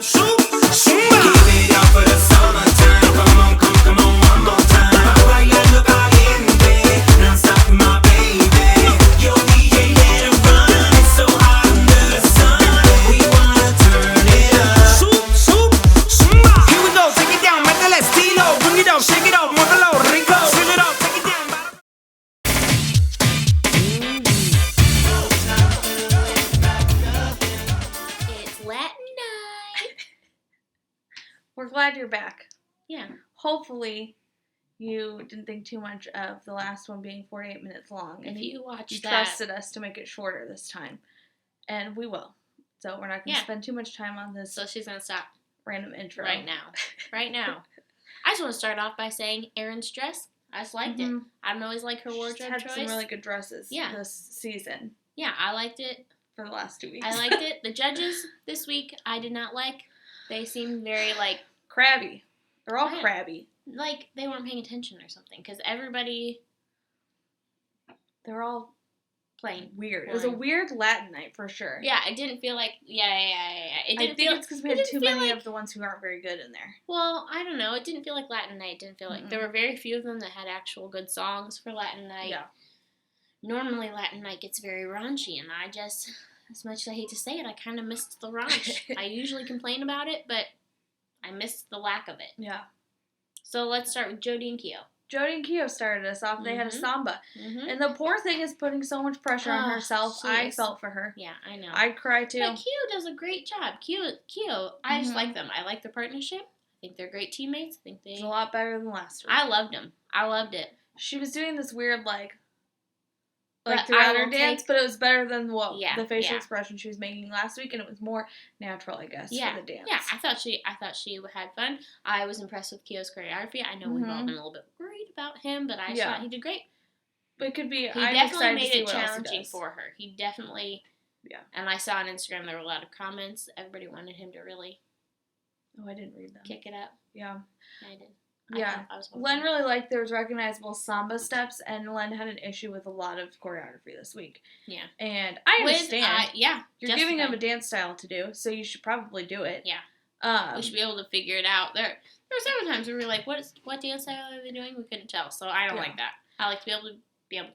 Shoop, zumba. Keep it up for the summertime. Come on, one more time. Bailando caliente, non-stop my baby. Yo DJ, let it run. It's so hot under the sun. We wanna turn it up. Shoop, zumba. Here we go, take it down, métele estilo. Bring it up, shake it up, muévelo rico. Swing it up, take it down. It's Latin night. We're glad you're back. Yeah. Hopefully, you didn't think too much of the last one being 48 minutes long. If you watched you that, trusted us to make it shorter this time. And we will. So we're not going to spend too much time on this so she's gonna stop random intro. right now. Right now. I just want to start off by saying Erin's dress. I just liked it. I don't always like her wardrobe She's had choice. some really good dresses this season. Yeah, I liked it. For the last 2 weeks. I liked it. The judges this week, I did not like. They seemed very, like... crabby. They're all crabby. Like, they weren't paying attention or something. Because everybody... They're all plain. Weird. It was a weird Latin night, for sure. Yeah, it didn't feel like... Yeah. It didn't it's because we had too many of the ones who aren't very good in there. Well, I don't know. It didn't feel like Latin night. It didn't feel like... There were very few of them that had actual good songs for Latin night. Yeah. Normally, Latin night gets very raunchy, and I just... As much as I hate to say it, I kind of missed the raunch. I usually complain about it, but I missed the lack of it. Yeah. So let's start with Jodie and Keo. Jodie and Keo started us off. They had a samba. And the poor thing is putting so much pressure on herself. I felt for her. Yeah, I know. I'd cry too. But Keo does a great job. Keo, I just like them. I like their partnership. I think they're great teammates. I think It's a lot better than last week. I loved them. I loved it. She was doing this weird, throughout her dance, but it was better than the facial expression she was making last week, and it was more natural, I guess, for the dance. Yeah, I thought she had fun. I was impressed with Keo's choreography. I know we've all been a little bit worried about him, but I thought he did great. But it could be. He definitely made it challenging for her. He definitely. Yeah. And I saw on Instagram there were a lot of comments. Everybody wanted him to really. Oh, I didn't read them. Kick it up. Yeah. I did. Yeah, Len really liked there was recognizable samba steps, and Len had an issue with a lot of choreography this week. Yeah. And I understand. Yeah. You're giving him a dance style to do, so you should probably do it. Yeah. We should be able to figure it out. There were several times where we were like, what dance style are they doing? We couldn't tell, so I don't like that. I like to be able to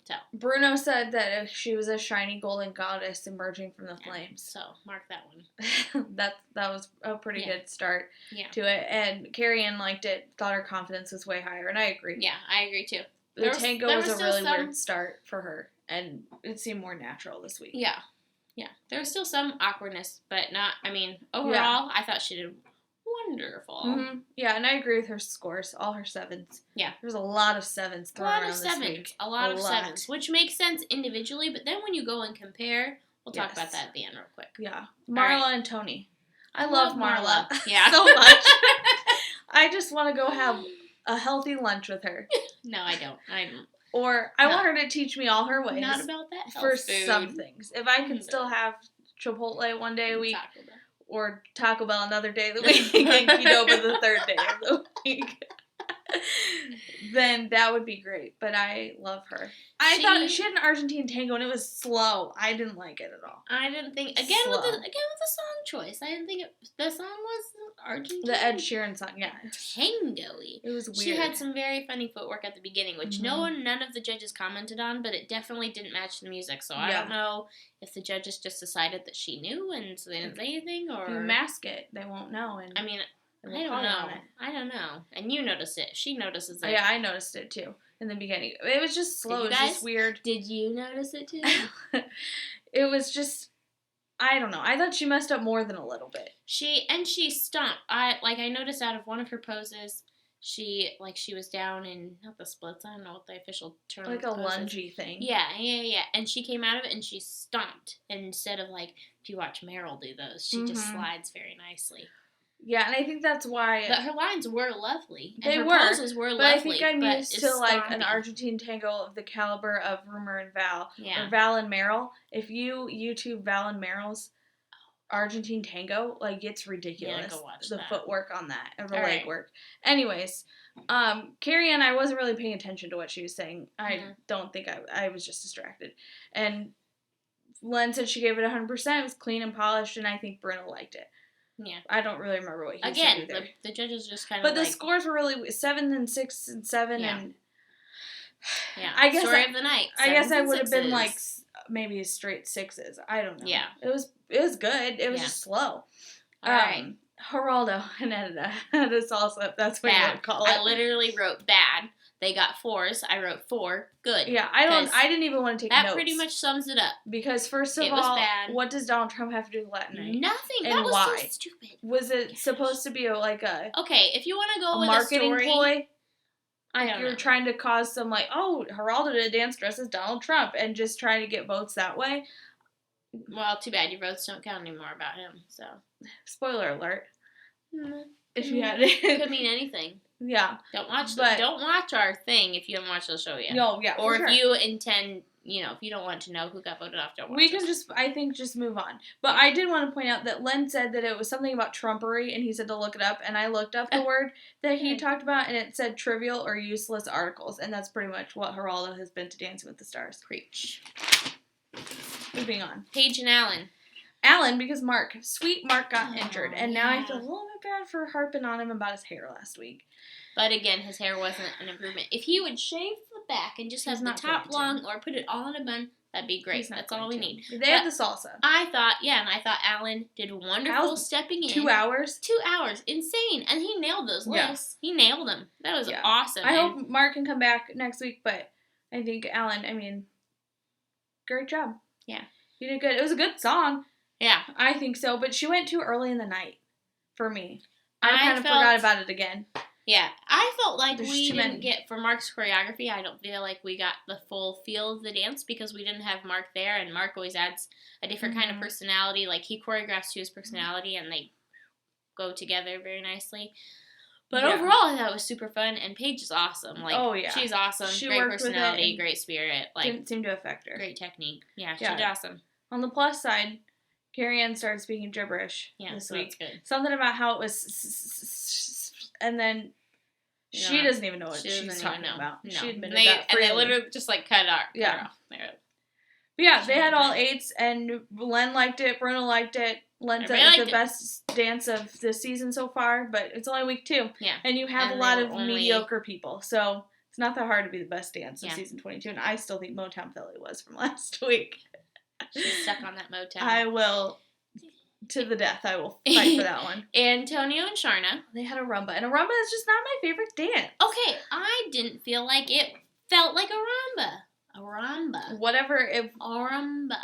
tell. Bruno said that she was a shiny golden goddess emerging from the flames. So, mark that one. that was a pretty good start to it. And Carrie Ann liked it, thought her confidence was way higher, and I agree. Yeah, I agree too. The tango was a really weird start for her, and it seemed more natural this week. Yeah. Yeah. There was still some awkwardness, but not, overall, I thought she did wonderful. Yeah, and I agree with her scores, all her 7s. Yeah. There's a lot of 7s thrown around this week. A lot of 7s, which makes sense individually, but then when you go and compare, we'll talk about that at the end real quick. Yeah. Marla and Tony. I love Marla. Yeah. So much. I just want to go have a healthy lunch with her. No, I don't. Or I want her to teach me all her ways. Not about that for food. Some things. If I can still have Chipotle one day a week, or Taco Bell another day of the week, and Qdoba the third day of the week, then that would be great. But I love her. I thought she had an Argentine tango, and it was slow. I didn't like it at all. I didn't think with the song choice. I didn't think the song was Argentine. The Ed Sheeran song, yeah, tango-y. It was weird. She had some very funny footwork at the beginning, which none of the judges commented on, but it definitely didn't match the music. So I don't know if the judges just decided that she knew, and so they didn't say anything, or if you mask it, they won't know. And I don't know. And you noticed it. She notices it. Yeah, I noticed it too in the beginning. It was just slow. It was just weird. Did you notice it too? It was just, I don't know. I thought she messed up more than a little bit. She stomped. I noticed out of one of her poses, she was down in, not the splits, I don't know what the official term is. Like a lungy thing. Yeah. And she came out of it and she stomped. Instead of if you watch Meryl do those, she just slides very nicely. Yeah, and I think that's why... But her lines were lovely. And her poses were lovely. But I think I'm used to, an Argentine tango of the caliber of Rumor and Val. Yeah. Or Val and Meryl. If you YouTube Val and Meryl's Argentine tango, it's ridiculous. Yeah, go watch the that. Footwork on that, and the leg work. Anyways, Carrie Ann, I wasn't really paying attention to what she was saying. I don't think I was just distracted. And Len said she gave it 100%. It was clean and polished, and I think Bruno liked it. Yeah. I don't really remember what he said Again, either. the judges just kind of But the scores were really 7 and 6 and 7 Yeah. and yeah. I guess Story of the night. I guess I 7s and would have been 6s. like maybe straight 6s. I don't know. Yeah. It was good. It was Yeah. just slow. All right. Geraldo and Edita had a salsa. That's what you would call it. I literally wrote bad. They got 4s. I wrote 4. Good. Yeah, I didn't even want to take that notes. pretty much sums it up. Because first of It was all, bad. what does Donald Trump have to do with Latin night? Nothing. And that was why? so stupid. Was it supposed to be okay, if you want to go with marketing a story, ploy? I don't know. You're trying to cause some Geraldo did a dance dress as Donald Trump and just trying to get votes that way. Well, too bad your votes don't count anymore about him. So, spoiler alert. Mm-hmm. If you had could mean anything. Yeah. Don't watch our thing if you haven't watched the show yet. No, yeah. Or for if sure. you intend, if you don't want to know who got voted off, don't watch We can us. just move on. But I did want to point out that Len said that it was something about Trumpery, and he said to look it up, and I looked up the word that he talked about, and it said trivial or useless articles, and that's pretty much what Geraldo has been to Dancing with the Stars. Preach. Moving on. Paige and Alan. Alan, because sweet Mark got Oh, injured, and now I yeah. feel a little bit bad for harping on him about his hair last week. But again, his hair wasn't an improvement. If he would shave the back and just He's have the not top going to. long or put it all in a bun, that'd be great. He's not That's all going we to. need. They had the salsa. I thought Alan did wonderful Alan's stepping in. 2 hours. 2 hours. Insane. And he nailed those Yeah. lists. He nailed them. That was Yeah. awesome. I And hope Mark can come back next week, but I think Alan, great job. Yeah. You did good. It was a good song. Yeah. I think so, but she went too early in the night for me. I I kind of felt- forgot about it again. Yeah. I felt like There's we too didn't many. get, for Mark's choreography, I don't feel like we got the full feel of the dance because we didn't have Mark there, and Mark always adds a different kind of Mhm. personality. Like, he choreographs to his personality, and they go together very nicely. But Yeah. overall, I thought it was super fun, and Paige is awesome. Like, Oh, yeah. she's awesome. She great worked with it personality, and great spirit. Like, Didn't seem to affect her. great technique. Yeah, she Yeah. did awesome. On the plus side, Carrie Ann started speaking gibberish Yeah, this so week. that's good. Something about how it was, and then she Yeah. doesn't even know what She she's doesn't talking even know. about. No. She admitted they, that and they freely. literally just like cut it off. Yeah. There. But yeah, they had all 8s, and Len liked it, Bruno liked it. Len said Everybody it's the liked best dance of this season so far, but it's only week 2. Yeah. And you have And a lot they of were only- mediocre people, so it's not that hard to be the best dance of Yeah. season 22, and I still think Motown Philly was from last week. She's stuck on that Motown. I will, to the death, I will fight for that one. Antonio and Sharna. They had a rumba, and a rumba is just not my favorite dance. Okay, I didn't feel like it felt like a rumba. A rumba. Whatever, A rumba.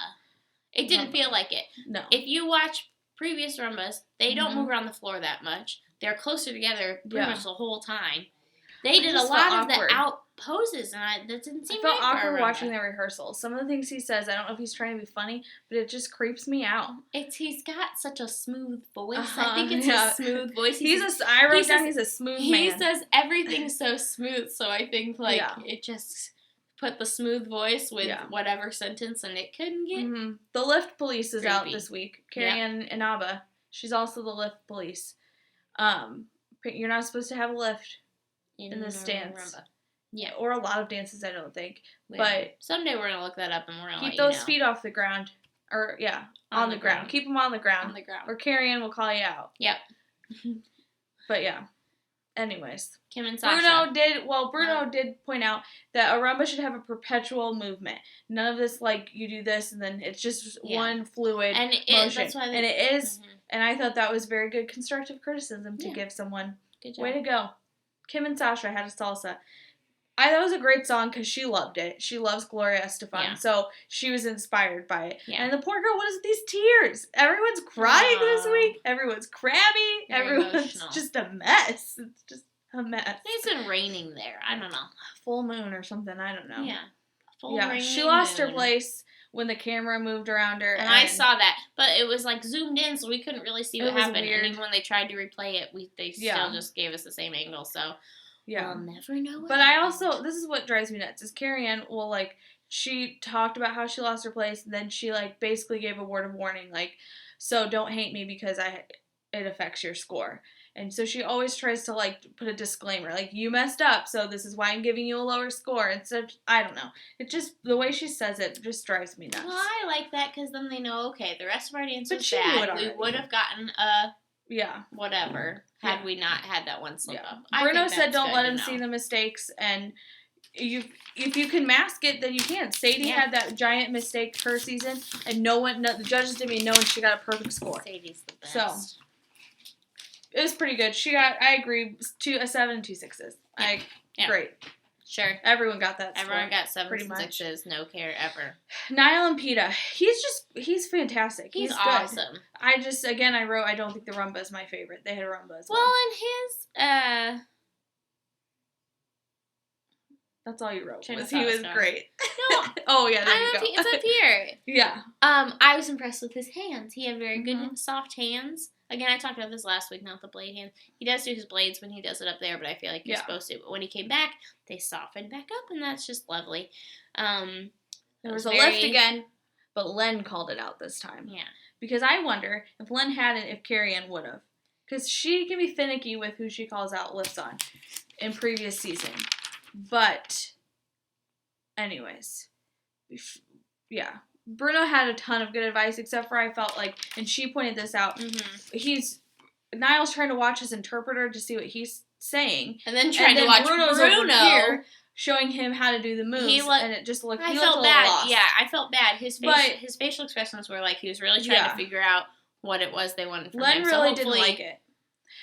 It didn't Rumba. feel like it. no. If you watch previous rumbas, they don't Mhm. move around the floor that much. They're closer together pretty Yeah. much the whole time. They did a just lot felt of awkward. the out poses, and that didn't I seem felt right for a awkward rumba. watching the rehearsals. Some of the things he says, I don't know if he's trying to be funny, but it just creeps me out. He's got such a smooth voice. Uh-huh, I think it's yeah. a smooth voice. I wrote down says- he's a smooth He man. says everything so smooth, so I think Yeah. it just put the smooth voice with Yeah. whatever sentence, and it couldn't get. Mm-hmm. The Lift Police is out Creepy. this week. Carrie Yeah. Ann Inaba. She's also the Lift Police. You're not supposed to have a lift in this a dance. rumba. Yeah, or a lot of dances, I don't think. Yeah. But someday we're gonna look that up, and we're gonna keep let those you know. feet off the ground. Or, yeah, on the ground. Keep them on the ground. On the ground. Or Carrie Ann will call you out. Yep. But, yeah. Anyways. Kim and Sasha. Bruno did point out that a rumba should have a perpetual movement. None of this, like, you do this and then it's just one fluid and motion. that's why And it is, Mhm. and I thought that was very good constructive criticism to Yeah. give someone. Good job. Way to go. Kim and Sasha had a salsa. I thought it was a great song because she loved it. She loves Gloria Estefan, Yeah. so she was inspired by it. Yeah. And the poor girl, what is these tears? Everyone's crying this Aw. week. Everyone's crabby. Very Everyone's emotional. just a mess. It's just a mess. It's been raining there. I don't know. Full moon or something. I don't know. Yeah. Full Yeah. rainy She lost her moon. place when the camera moved around her. And I saw that, but it was like zoomed in, so we couldn't really see It what was happened. weird. And even when they tried to replay it, they Yeah. still just gave us the same angle. So Yeah. we'll never know. But I also, this is what drives me nuts, is Carrie Ann will, like, she talked about how she lost her place, and then she, like, basically gave a word of warning, like, so don't hate me because it affects your score. And so she always tries to, like, put a disclaimer, like, you messed up, so this is why I'm giving you a lower score. Instead of, I don't know. It just, the way she says it just drives me nuts. Well, I like that because then they know, okay, the rest of our dance But was she knew it bad. We already. would have gotten a whatever, had we not had that one slip up. Bruno said don't let him see the mistakes, and if you can mask it, then you can. Sadie had that giant mistake her season, and the judges didn't even know, and she got a perfect score. Sadie's the best. So, it was pretty good. She got, I agree, a 7 and 2 6s. Great. Sure. Everyone got that score. Everyone got 7s and 6s, no care ever. Nyle and Peta, he's fantastic. He's good. awesome. I wrote, I don't think the rumba is my favorite. They had a rumba as well. Well, and his, that's all you wrote. He was going. great. No. Oh, yeah, there you go. It's up here. Yeah. I was impressed with his hands. He had very good, soft hands. Again, I talked about this last week, not the blade hands. He does do his blades when he does it up there, but I feel like he's supposed to. But when he came back, they softened back up, and that's just lovely. There was a lift again, but Len called it out this time. Yeah. Because I wonder if Len hadn't, if Carrie Ann would have. Because she can be finicky with who she calls out lifts on in previous season. But, anyways, yeah. Bruno had a ton of good advice, except for I felt like, and she pointed this out, Niall's trying to watch his interpreter to see what he's saying. And then trying to watch Bruno's over here showing him how to do the moves, and it just looked, I he felt looked a bad. little lost. Yeah, I felt bad. His facial expressions were like he was really trying to figure out what it was they wanted from him. Len really didn't like it.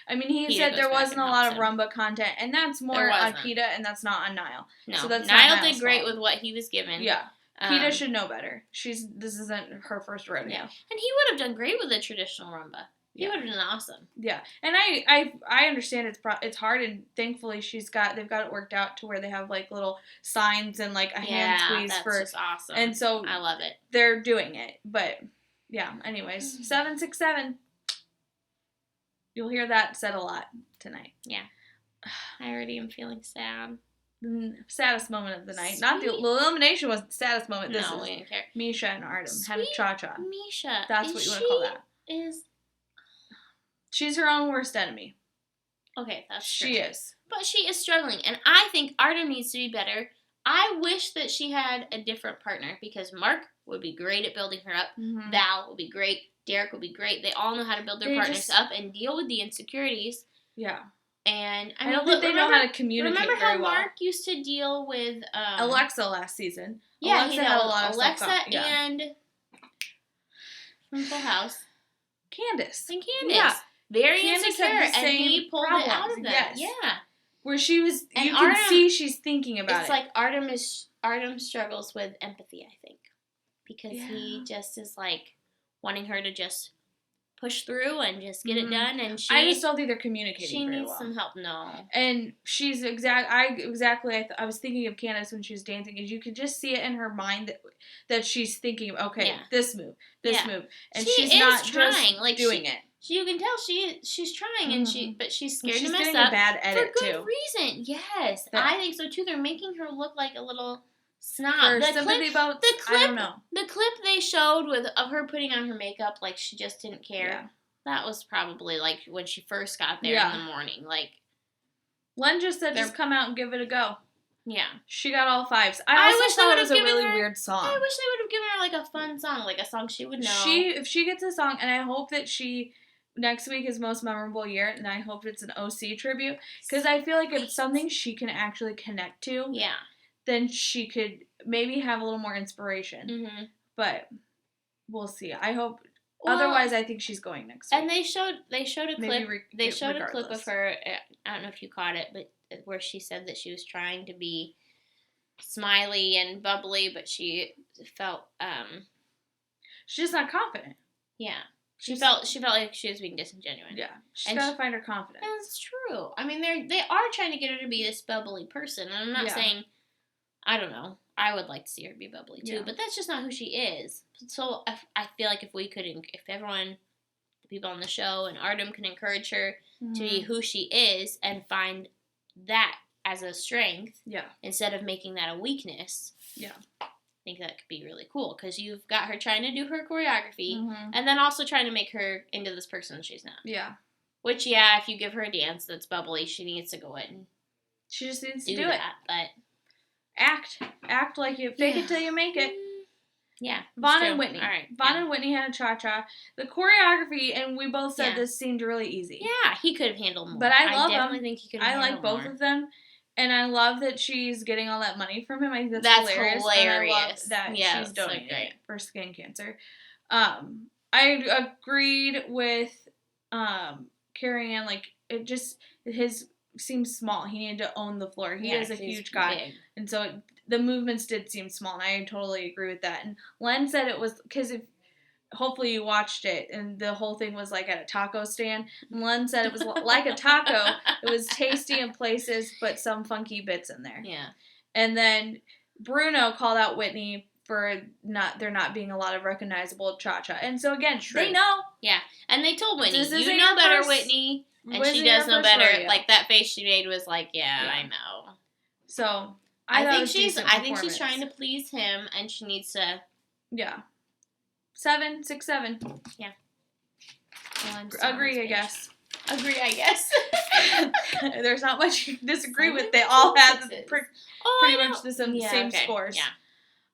I mean, he said there wasn't a lot of rumba content, and that's more on Peta, and that's not on Nyle. No, so that's Nyle did great with what he was given. Yeah. Peta should know better. This isn't her first rodeo. Yeah. And he would have done great with a traditional rumba. He would have done awesome. Yeah. And I understand it's hard, and thankfully they've got it worked out to where they have like little signs and like a hand squeeze that's just awesome. And so I love it. They're doing it. But yeah, anyways, 767. You'll hear that said a lot tonight. Yeah. I already am feeling sad. The saddest moment of the night. Not the elimination was the saddest moment. We didn't care. Mischa and Artem had a cha-cha. Mischa. That's what you want to call that. She's her own worst enemy. Okay, that's true. She is. But she is struggling, and I think Artem needs to be better. I wish that she had a different partner, because Mark would be great at building her up. Mm-hmm. Val would be great. Derek would be great. They all know how to build their partners up and deal with the insecurities. Yeah. And I don't think they know how to communicate very well. Remember how Mark used to deal with Alexa last season? Yeah, Alexa had a lot of Alexa stuff. And from Full House. Candace. Yeah. Very Candace insecure, had the and he pulled it out of them. Yes. Yeah. Where she was, and you can see she's thinking about it. It's like Artem struggles with empathy, I think. Because he just is like wanting her to just push through and just get it done, and I just don't think they're communicating very well. She needs some help. No. And she's I was thinking of Candace when she was dancing, and you could just see it in her mind that she's thinking, okay, this move, and she's not trying, just like doing it. You can tell she's trying, and but she's scared to mess getting up a bad edit for good too. reason. Yes, I think so too. They're making her look like a little snob. I don't know. The clip they showed of her putting on her makeup like she just didn't care. Yeah. That was probably like when she first got there in the morning. Like Len just said, just come out and give it a go. Yeah. She got all 5s. I also thought it was a really weird song. I wish they would have given her like a fun song, like a song she would know. If she gets a song, and I hope that next week is Most Memorable Year, and I hope it's an OC tribute, because I feel like if it's something she can actually connect to, then she could maybe have a little more inspiration. Mm-hmm. But we'll see. I hope. Otherwise, I think she's going next week. And they showed a clip. They showed a clip of her. I don't know if you caught it, but where she said that she was trying to be smiley and bubbly, but she felt she's just not confident. Yeah. She felt like she was being disingenuous. Yeah, she's got to find her confidence. That's true. I mean, they are trying to get her to be this bubbly person, and I'm not saying, I don't know, I would like to see her be bubbly too, but that's just not who she is. So I feel like if everyone, the people on the show and Artem can encourage her to be who she is and find that as a strength, instead of making that a weakness, I think that could be really cool, because you've got her trying to do her choreography and then also trying to make her into this person she's not. Yeah. Which, if you give her a dance that's bubbly, she needs to go in. She just needs to do it. But act like you fake it till you make it. Yeah. Vaughn and Witney. All right. Vaughn and Witney had a cha-cha. The choreography, and we both said this seemed really easy. Yeah, he could have handled more. But I love definitely think he could have handled more. I like both of them. And I love that she's getting all that money from him. I think that's hilarious. And I love that she's donating it for skin cancer. I agreed with Carrie Ann. Like, it just, his seems small. He needed to own the floor. He is a huge guy. Big. And so the movements did seem small. And I totally agree with that. And Len said it was, because if, hopefully you watched it, and the whole thing was like at a taco stand. And Len said it was like a taco. It was tasty in places, but some funky bits in there. Yeah. And then Bruno called out Witney for there not being a lot of recognizable cha-cha. And so again, they know. Yeah. And they told Witney, you know better, Witney. And she does know better. Rodeo. Like, that face she made was like, I know. So, I think she's trying to please him, and she needs to. Yeah. 6, 7. Yeah. Well, agree, I guess. Agree, There's not much you can disagree with. They all have pretty much the same scores. Yeah.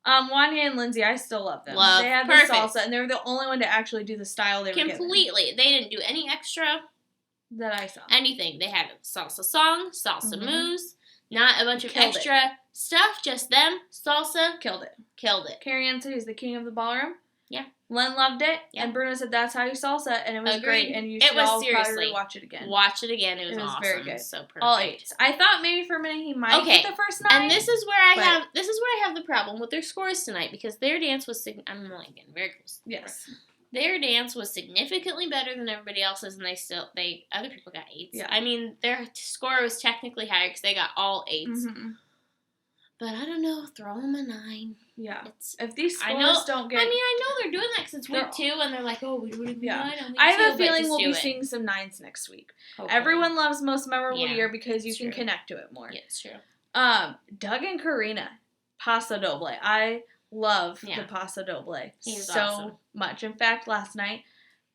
Wanya and Lindsay, I still love them. They had the salsa, and they were the only one to actually do the style they were given. Completely. They didn't do any extra. That I saw. Anything. They had a salsa song, salsa moves, not a bunch of extra stuff, just them, salsa. Killed it. Carrie Ann said he's the king of the ballroom. Yeah. Len loved it, and Bruno said that's how you salsa, and it was great, and you should all probably watch it again. Watch it again. It was awesome. Very good. So perfect. All 8s. I thought maybe for a minute he might get the first 9. And this is where I have the problem with their scores tonight, because their dance was I'm like getting very close. Yes. Their dance was significantly better than everybody else's, and other people got 8s. Yeah. I mean, their score was technically higher because they got all 8s. Mm-hmm. But I don't know, throw them a 9. Yeah. If these scores don't get... I mean, I know they're doing that because it's week 2, and they're like, we would have been 9 on week 2. I have a feeling we'll be seeing some 9s next week. Hopefully. Everyone loves Most Memorable Year because you can connect to it more. Yeah, it's true. Doug and Karina, Paso Doble. I love the Paso Doble so much. In fact, last night,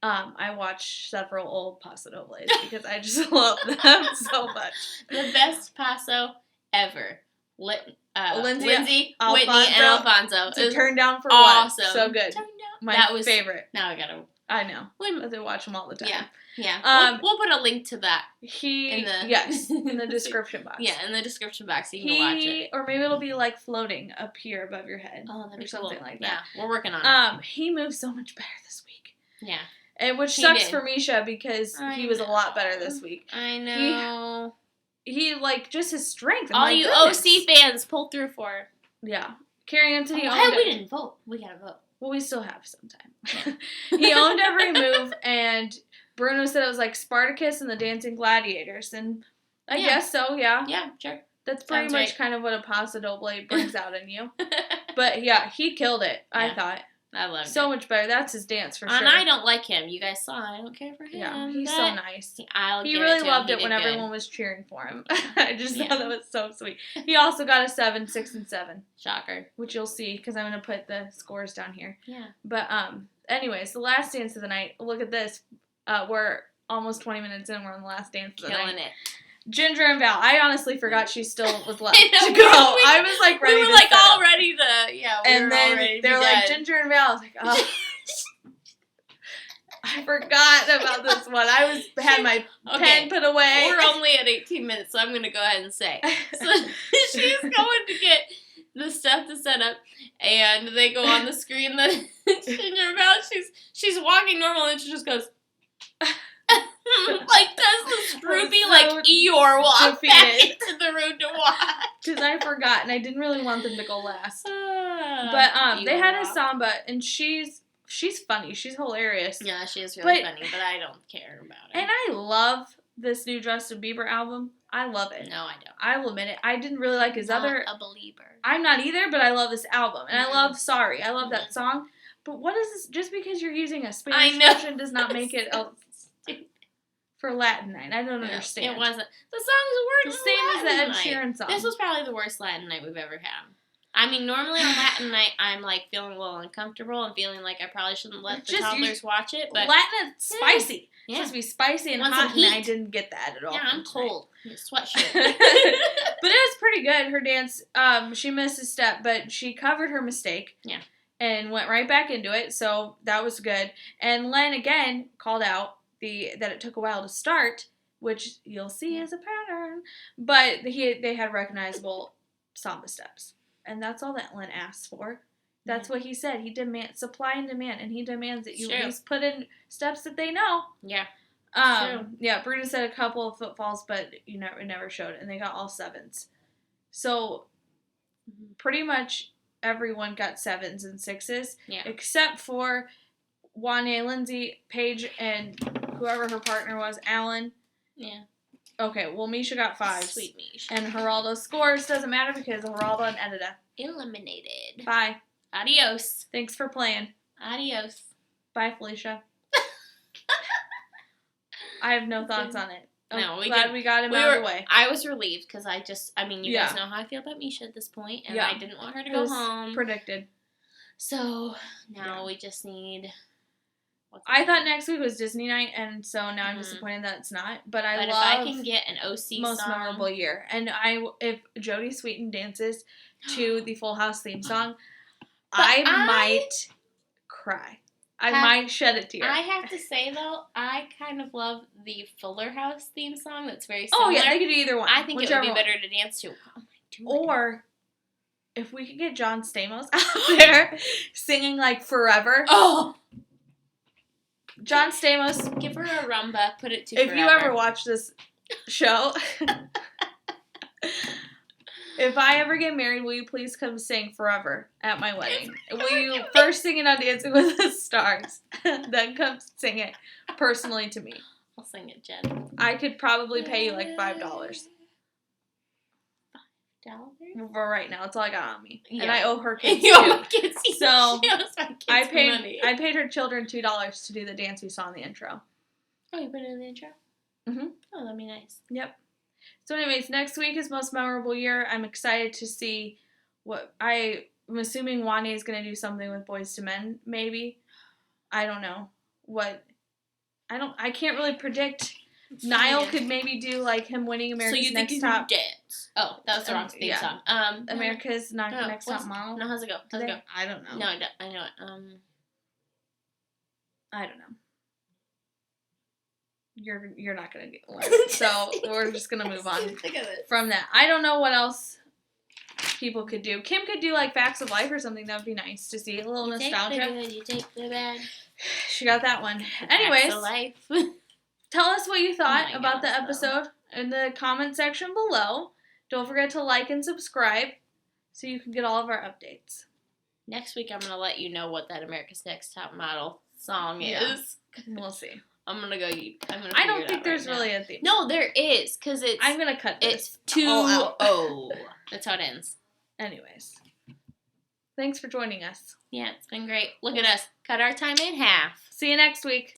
I watched several old Paso Dobles because I just love them so much. The best Paso ever. Lindsay, Witney, Alfonso, and Alfonso. To turn down for awesome. What? So good. That was favorite. Now I gotta. I know. I watch them all the time. Yeah. We'll put a link to that in the description box. Yeah, in the description box, so you can watch it. Or maybe it'll be like floating up here above your head. Oh, that'd be something like that. Yeah, we're working on it. He moves so much better this week. Yeah. Which sucks for Mischa because he was a lot better this week. I know. He like, just his strength. All you OC fans, pull through for. Yeah. Carrie Ann said he owned we didn't vote. We gotta vote. Well, we still have some time. He owned every move, and Bruno said it was like Spartacus and the Dancing Gladiators, and I guess so, yeah. Yeah, sure. That's pretty much kind of what a Paso Doble brings out in you. But yeah, he killed it, I thought. I loved it. So much better. That's his dance for sure. And I don't like him. You guys saw. I don't care for him. Yeah, he's so nice. He really loved it when everyone was cheering for him. I just thought that was so sweet. He also got a 7, 6, and 7. Shocker. Which you'll see because I'm going to put the scores down here. Yeah. But anyways, the last dance of the night. Look at this. We're almost 20 minutes in. We're on the last dance of the night. Killing it. Ginger and Val. I honestly forgot she still was left to go. I was like ready. We were like all ready to and then they're like Ginger and Val. I was like, oh, I forgot about this one. I had my pen put away. We're only at 18 minutes, so I'm gonna go ahead and say. So she's going to get the stuff to set up, and they go on the screen. The Ginger and Val, she's walking normal, and she just goes. Like does the Scroopy so like Eeyore walk back into the room to watch? Because I forgot and I didn't really want them to go last. But they had a samba and she's funny. She's hilarious. Yeah, she is really funny, but I don't care about it. And I love this new Justin Bieber album. I love it. No, I don't. I will admit it. I didn't really like his other. A believer. I'm not either, but I love this album and I love Sorry. I love that song. But what is this? Just because you're using a Spanish version does not make it a. For Latin night. I don't understand. It wasn't. The songs weren't the same as the Ed Sheeran song. This was probably the worst Latin night we've ever had. I mean, normally on Latin night, I'm like feeling a little uncomfortable and feeling like I probably shouldn't let the toddlers watch it. But Latin is spicy. It's supposed to be spicy and hot, and I didn't get that at all. Yeah, I'm cold. In a sweatshirt. But it was pretty good. Her dance, she missed a step, but she covered her mistake. Yeah. and went right back into it, so that was good. And Len again called out that it took a while to start, which you'll see as a pattern, but they had recognizable samba steps, and that's all that Len asked for. That's what he said. He demands supply and demand, and he demands that you at least put in steps that they know. Yeah. Yeah, Brutus said a couple of footfalls, but it never showed, and they got all 7s. So pretty much everyone got 7s and 6s, except for Wanya and Lindsay, Paige, and whoever her partner was, Alan. Yeah. Okay, well, Mischa got 5s. Sweet Mischa. And Geraldo's scores doesn't matter because Geraldo and Edita. Eliminated. Bye. Adios. Thanks for playing. Adios. Bye, Felicia. I have no thoughts on it. No, we got him out of the way. I was relieved because you guys know how I feel about Mischa at this point, and I didn't want her to go home. Predicted. So now we just need. I thought next week was Disney night, and so now I'm disappointed that it's not. But love if I can get an OC most song. memorable year, and if Jodie Sweetin dances to the Full House theme song, I might cry. I might shed a tear. I have to say, though, I kind of love the Fuller House theme song. That's very similar. Oh, yeah, they could do either one. I think it would be better to dance to. Or, if we could get John Stamos out there singing, like, Forever. Oh! John Stamos. Give her a rumba. Put it to If Forever. you ever watch this show... If I ever get married, will you please come sing Forever at my wedding? Will you first sing it on Dancing with the Stars, then come sing it personally to me? I'll sing it, Jen. I could probably pay you like $5. $5? For right now, that's all I got on me, Yeah. and I owe her kids You owe too. kids. So I money. paid her children $2 to do the dance we saw in the intro. Oh, you put it in the intro? Mhm. Oh, that'd be nice. Yep. So anyways, next week is most memorable year. I'm excited to see what I'm assuming Wanya is going to do something with Boys to Men, maybe. I don't know. I can't really predict. Nyle could maybe do like him winning America's Next Top. Dance? Oh, that was the wrong theme song. America's Next Top Model. No, how's it go? How's it go? I don't know. No, I know it. I don't know. You're not gonna get one. So we're just gonna move on from that. I don't know what else people could do. Kim could do like Facts of Life or something. That would be nice to see. A little nostalgia. Take the good, you take the bad. She got that one. Anyways, Facts of Life. tell us what you thought Oh about the gosh, episode in the comment section below. Don't forget to like and subscribe so you can get all of our updates. Next week, I'm gonna let you know what that America's Next Top Model song is. We'll see. I'm gonna go. I don't think there's really a theme. No, there is, because it's. I'm gonna cut this. It's 2-0. That's how it ends. Anyways, thanks for joining us. Yeah, it's been great. Look at us. Cut our time in half. See you next week.